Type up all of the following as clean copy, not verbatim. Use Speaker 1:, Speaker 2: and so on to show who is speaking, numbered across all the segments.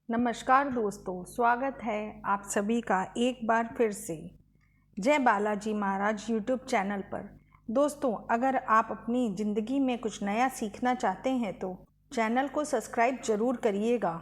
Speaker 1: नमस्कार दोस्तों, स्वागत है आप सभी का एक बार फिर से जय बालाजी महाराज यूट्यूब चैनल पर। दोस्तों, अगर आप अपनी ज़िंदगी में कुछ नया सीखना चाहते हैं तो चैनल को सब्सक्राइब जरूर करिएगा।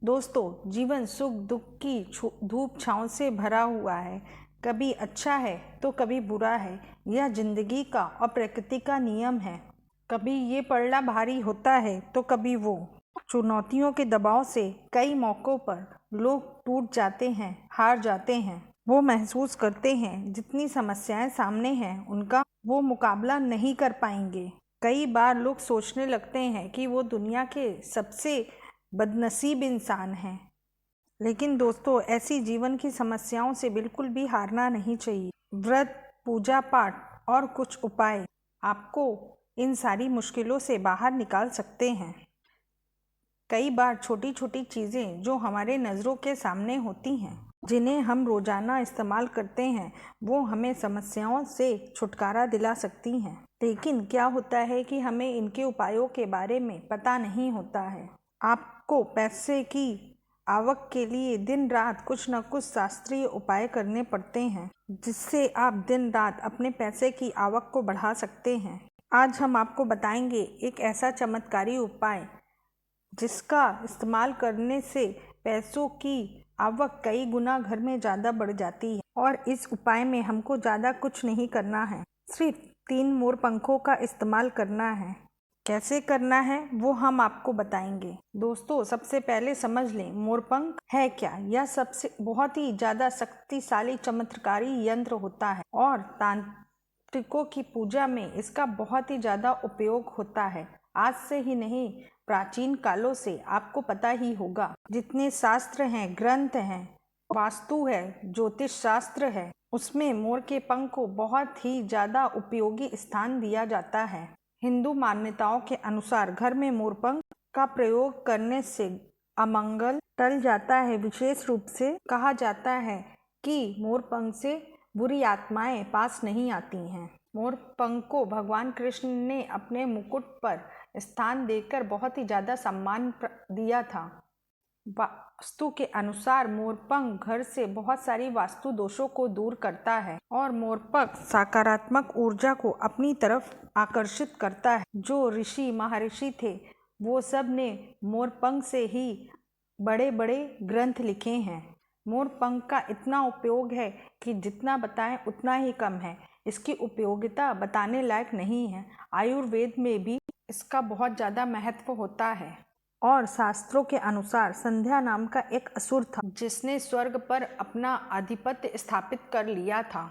Speaker 1: दोस्तों, जीवन सुख दुख की धूप छाँव से भरा हुआ है। कभी अच्छा है तो कभी बुरा है। यह जिंदगी का और प्रकृति का नियम है। कभी ये पलड़ा भारी होता है तो कभी वो। चुनौतियों के दबाव से कई मौक़ों पर लोग टूट जाते हैं, हार जाते हैं। वो महसूस करते हैं जितनी समस्याएं सामने हैं उनका वो मुकाबला नहीं कर पाएंगे। कई बार लोग सोचने लगते हैं कि वो दुनिया के सबसे बदनसीब इंसान हैं। लेकिन दोस्तों, ऐसी जीवन की समस्याओं से बिल्कुल भी हारना नहीं चाहिए। व्रत, पूजा पाठ और कुछ उपाय आपको इन सारी मुश्किलों से बाहर निकाल सकते हैं। कई बार छोटी छोटी चीज़ें जो हमारे नज़रों के सामने होती हैं, जिन्हें हम रोज़ाना इस्तेमाल करते हैं, वो हमें समस्याओं से छुटकारा दिला सकती हैं। लेकिन क्या होता है कि हमें इनके उपायों के बारे में पता नहीं होता है। आपको पैसे की आवक के लिए दिन रात कुछ न कुछ शास्त्रीय उपाय करने पड़ते हैं, जिससे आप दिन रात अपने पैसे की आवक को बढ़ा सकते हैं। आज हम आपको बताएंगे एक ऐसा चमत्कारी उपाय जिसका इस्तेमाल करने से पैसों की आवक कई गुना घर में ज़्यादा बढ़ जाती है। और इस उपाय में हमको ज़्यादा कुछ नहीं करना है, सिर्फ 3 मोर पंखों का इस्तेमाल करना है। कैसे करना है वो हम आपको बताएंगे। दोस्तों, सबसे पहले समझ लें मोरपंख है क्या। यह सबसे बहुत ही ज़्यादा शक्तिशाली चमत्कारी यंत्र होता है और तांत्रिकों की पूजा में इसका बहुत ही ज़्यादा उपयोग होता है। आज से ही नहीं, प्राचीन कालों से आपको पता ही होगा। जितने शास्त्र हैं, ग्रंथ हैं, वास्तु है, ज्योतिष शास्त्र है, उसमें मोर के पंख को बहुत ही ज़्यादा उपयोगी स्थान दिया जाता है। हिंदू मान्यताओं के अनुसार घर में मोरपंख का प्रयोग करने से अमंगल टल जाता है। विशेष रूप से कहा जाता है कि मोरपंख से बुरी आत्माएं पास नहीं आती हैं। मोरपंख को भगवान कृष्ण ने अपने मुकुट पर स्थान देकर बहुत ही ज़्यादा सम्मान दिया था। वास्तु के अनुसार मोरपंख घर से बहुत सारी वास्तु दोषों को दूर करता है और मोरपंख सकारात्मक ऊर्जा को अपनी तरफ आकर्षित करता है। जो ऋषि महर्षि थे वो सब ने मोरपंख से ही बड़े बड़े ग्रंथ लिखे हैं। मोरपंख का इतना उपयोग है कि जितना बताएं उतना ही कम है। इसकी उपयोगिता बताने लायक नहीं है। आयुर्वेद में भी इसका बहुत ज़्यादा महत्व होता है। और शास्त्रों के अनुसार संध्या नाम का एक असुर था जिसने स्वर्ग पर अपना आधिपत्य स्थापित कर लिया था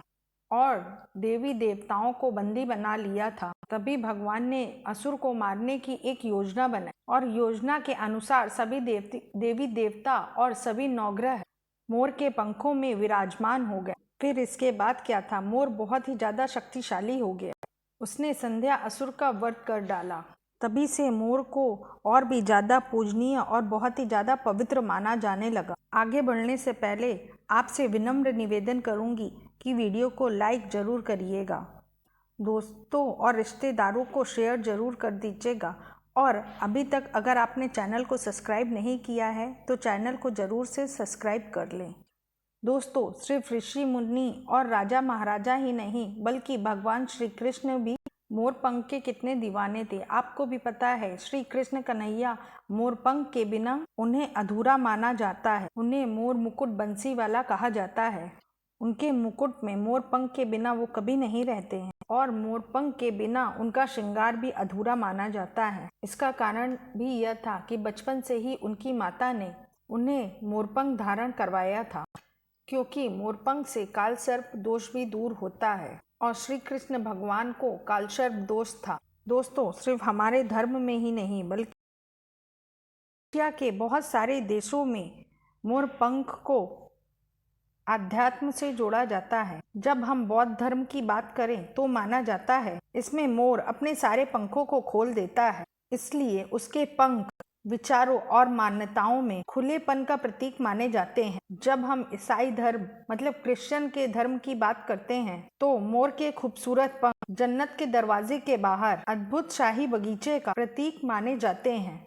Speaker 1: और देवी देवताओं को बंदी बना लिया था। तभी भगवान ने असुर को मारने की एक योजना बनाई और योजना के अनुसार सभी देवी देवता और सभी नवग्रह मोर के पंखों में विराजमान हो गए। फिर इसके बाद क्या था, मोर बहुत ही ज़्यादा शक्तिशाली हो गया। उसने संध्या असुर का वध कर डाला। तभी से मोर को और भी ज़्यादा पूजनीय और बहुत ही ज़्यादा पवित्र माना जाने लगा। आगे बढ़ने से पहले आपसे विनम्र निवेदन करूंगी कि वीडियो को लाइक ज़रूर करिएगा, दोस्तों और रिश्तेदारों को शेयर ज़रूर कर दीजिएगा। और अभी तक अगर आपने चैनल को सब्सक्राइब नहीं किया है तो चैनल को ज़रूर से सब्सक्राइब कर लें। दोस्तों, सिर्फ ऋषि मुनि और राजा महाराजा ही नहीं बल्कि भगवान श्री कृष्ण भी मोरपंख के कितने दीवाने थे। आपको भी पता है, श्री कृष्ण कन्हैया मोरपंख के बिना उन्हें अधूरा माना जाता है। उन्हें मोर मुकुट बंसी वाला कहा जाता है। उनके मुकुट में मोरपंख के बिना वो कभी नहीं रहते हैं और मोरपंख के बिना उनका श्रृंगार भी अधूरा माना जाता है। इसका कारण भी यह था कि बचपन से ही उनकी माता ने उन्हें मोरपंख धारण करवाया था, क्योंकि मोरपंख से कालसर्प दोष भी दूर होता है और श्री कृष्ण भगवान को कालसर्प दोष था। दोस्तों, सिर्फ हमारे धर्म में ही नहीं बल्कि एशिया के बहुत सारे देशों में मोरपंख को आध्यात्म से जोड़ा जाता है। जब हम बौद्ध धर्म की बात करें तो माना जाता है इसमें मोर अपने सारे पंखों को खोल देता है, इसलिए उसके पंख विचारों और मान्यताओं में खुलेपन का प्रतीक माने जाते हैं। जब हम ईसाई धर्म मतलब क्रिश्चियन के धर्म की बात करते हैं तो मोर के खूबसूरत पंख जन्नत के दरवाजे के बाहर अद्भुत शाही बगीचे का प्रतीक माने जाते हैं।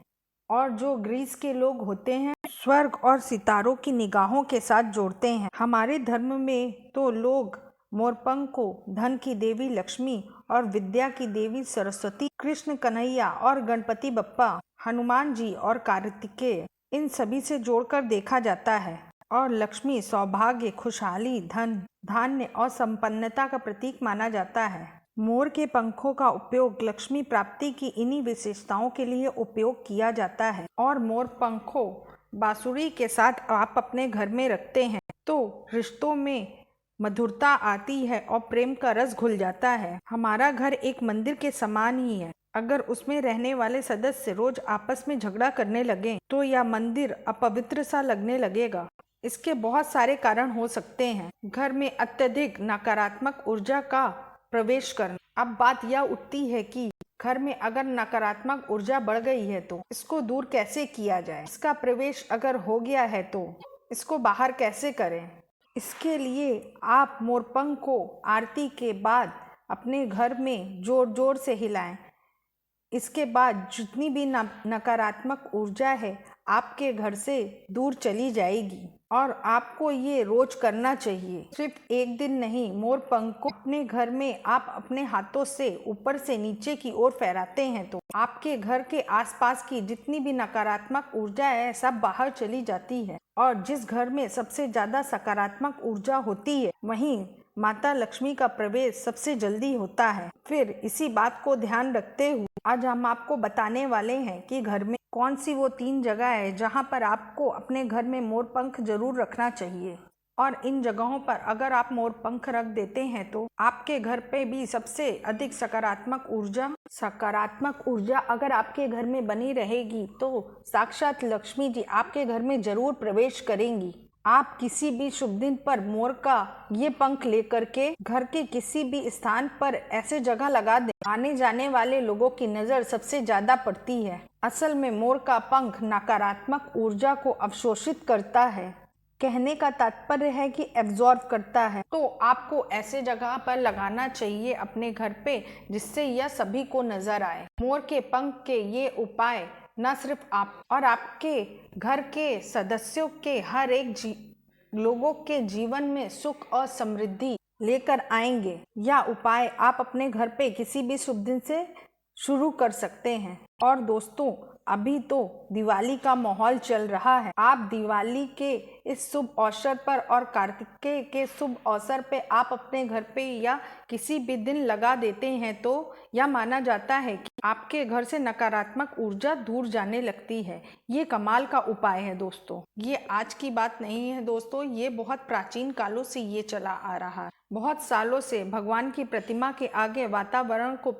Speaker 1: और जो ग्रीस के लोग होते हैं स्वर्ग और सितारों की निगाहों के साथ जोड़ते हैं। हमारे धर्म में तो लोग मोरपंख को धन की देवी लक्ष्मी और विद्या की देवी सरस्वती, कृष्ण कन्हैया और गणपति बप्पा, हनुमान जी और कार्तिकेय, इन सभी से जोड़कर देखा जाता है। और लक्ष्मी सौभाग्य, खुशहाली, धन, धान्य और संपन्नता का प्रतीक माना जाता है। मोर के पंखों का उपयोग लक्ष्मी प्राप्ति की इन्हीं विशेषताओं के लिए उपयोग किया जाता है। और मोर पंखों बांसुरी के साथ आप अपने घर में रखते हैं तो रिश्तों में मधुरता आती है और प्रेम का रस घुल जाता है। हमारा घर एक मंदिर के समान ही है। अगर उसमें रहने वाले सदस्य रोज आपस में झगड़ा करने लगे तो यह मंदिर अपवित्र सा लगने लगेगा। इसके बहुत सारे कारण हो सकते हैं। घर में अत्यधिक नकारात्मक ऊर्जा का प्रवेश करना। अब बात यह उठती है कि घर में अगर नकारात्मक ऊर्जा बढ़ गई है तो इसको दूर कैसे किया जाए। इसका प्रवेश अगर हो गया है तो इसको बाहर कैसे करें। इसके लिए आप मोरपंख को आरती के बाद अपने घर में जोर जोर से हिलाएं। इसके बाद जितनी भी नकारात्मक ऊर्जा है आपके घर से दूर चली जाएगी। और आपको ये रोज करना चाहिए, सिर्फ एक दिन नहीं। मोरपंख को अपने घर में आप अपने हाथों से ऊपर से नीचे की ओर फहराते हैं तो आपके घर के आसपास की जितनी भी नकारात्मक ऊर्जा है सब बाहर चली जाती है। और जिस घर में सबसे ज्यादा सकारात्मक ऊर्जा होती है वहीं माता लक्ष्मी का प्रवेश सबसे जल्दी होता है। फिर इसी बात को ध्यान रखते हुए आज हम आपको बताने वाले हैं कि घर में कौन सी वो 3 जगह है जहां पर आपको अपने घर में मोरपंख जरूर रखना चाहिए। और इन जगहों पर अगर आप मोरपंख रख देते हैं तो आपके घर पे भी सबसे अधिक सकारात्मक ऊर्जा अगर आपके घर में बनी रहेगी तो साक्षात लक्ष्मी जी आपके घर में जरूर प्रवेश करेंगी। आप किसी भी शुभ दिन पर मोर का ये पंख लेकर के घर के किसी भी स्थान पर ऐसे जगह लगा दें। आने जाने वाले लोगों की नजर सबसे ज्यादा पड़ती है। असल में मोर का पंख नकारात्मक ऊर्जा को अवशोषित करता है। कहने का तात्पर्य है कि एब्जॉर्ब करता है। तो आपको ऐसे जगह पर लगाना चाहिए अपने घर पे जिससे यह सभी को नजर आए। मोर के पंख के ये उपाय न सिर्फ आप और आपके घर के सदस्यों के हर एक लोगों के जीवन में सुख और समृद्धि लेकर आएंगे। यह उपाय आप अपने घर पे किसी भी शुभ दिन से शुरू कर सकते हैं। और दोस्तों अभी तो दिवाली का माहौल चल रहा है। आप दिवाली के इस शुभ अवसर पर और कार्तिकेय के शुभ अवसर पे आप अपने घर पे या किसी भी दिन लगा देते हैं तो यह माना जाता है कि आपके घर से नकारात्मक ऊर्जा दूर जाने लगती है। ये कमाल का उपाय है दोस्तों। ये आज की बात नहीं है दोस्तों, ये बहुत प्राचीन कालों से ये चला आ रहा है। बहुत सालों से भगवान की प्रतिमा के आगे वातावरण को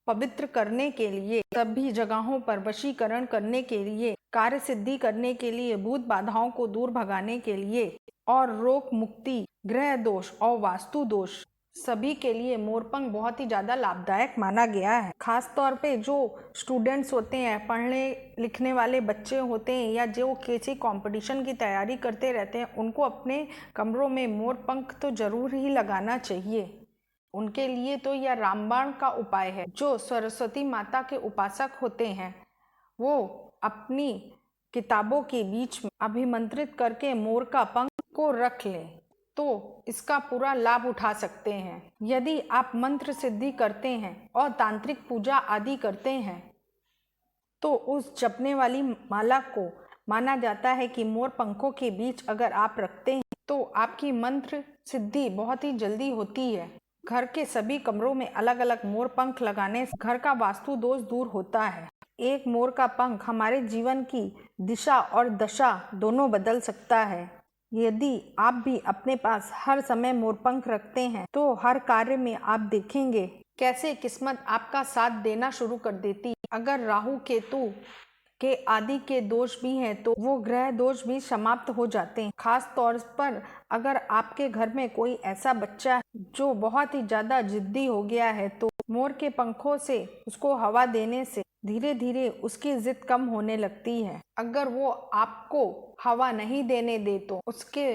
Speaker 1: पवित्र करने के लिए, सभी जगहों पर वशीकरण करने के लिए, कार्य सिद्धि करने के लिए, भूत बाधाओं को दूर भगाने के लिए और रोग मुक्ति, ग्रह दोष और वास्तु दोष सभी के लिए मोरपंख बहुत ही ज्यादा लाभदायक माना गया है। खास तौर पे जो स्टूडेंट्स होते हैं, पढ़ने लिखने वाले बच्चे होते हैं या जो किसी कंपटीशन की तैयारी करते रहते हैं, उनको अपने कमरों में मोरपंख तो जरूर ही लगाना चाहिए। उनके लिए तो यह रामबाण का उपाय है। जो सरस्वती माता के उपासक होते हैं वो अपनी किताबों के बीच में अभिमंत्रित करके मोर का पंख को रख लें तो इसका पूरा लाभ उठा सकते हैं। यदि आप मंत्र सिद्धि करते हैं और तांत्रिक पूजा आदि करते हैं तो उस जपने वाली माला को माना जाता है कि मोर पंखों के बीच अगर आप रखते हैं तो आपकी मंत्र सिद्धि बहुत ही जल्दी होती है। घर के सभी कमरों में अलग अलग मोर पंख लगाने से घर का वास्तु दोष दूर होता है। एक मोर का पंख हमारे जीवन की दिशा और दशा दोनों बदल सकता है। यदि आप भी अपने पास हर समय मोरपंख रखते हैं तो हर कार्य में आप देखेंगे कैसे किस्मत आपका साथ देना शुरू कर देती है। अगर राहु केतु के आदि के दोष भी हैं तो वो ग्रह दोष भी समाप्त हो जाते हैं। खास तौर पर अगर आपके घर में कोई ऐसा बच्चा है जो बहुत ही ज्यादा जिद्दी हो गया है तो मोर के पंखों से उसको हवा देने से धीरे धीरे उसकी जिद कम होने लगती है। अगर वो आपको हवा नहीं देने दे तो उसके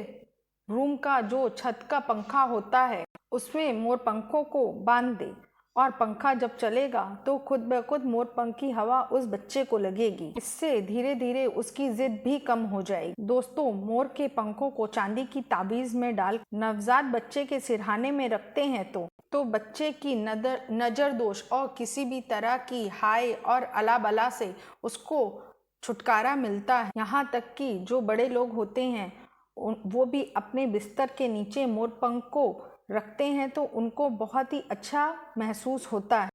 Speaker 1: रूम का जो छत का पंखा होता है उसमें मोर पंखों को बांध दे और पंखा जब चलेगा तो खुद ब खुद मोर पंख की हवा उस बच्चे को लगेगी। इससे धीरे धीरे उसकी जिद भी कम हो जाएगी। दोस्तों, मोर के पंखों को चांदी की ताबीज में डाल नवजात बच्चे के सिरहाने में रखते हैं तो बच्चे की नजर दोष और किसी भी तरह की हाय और अला बला से उसको छुटकारा मिलता है। यहाँ तक कि जो बड़े लोग होते हैं वो भी अपने बिस्तर के नीचे मोर पंख को रखते हैं तो उनको बहुत ही अच्छा महसूस होता है।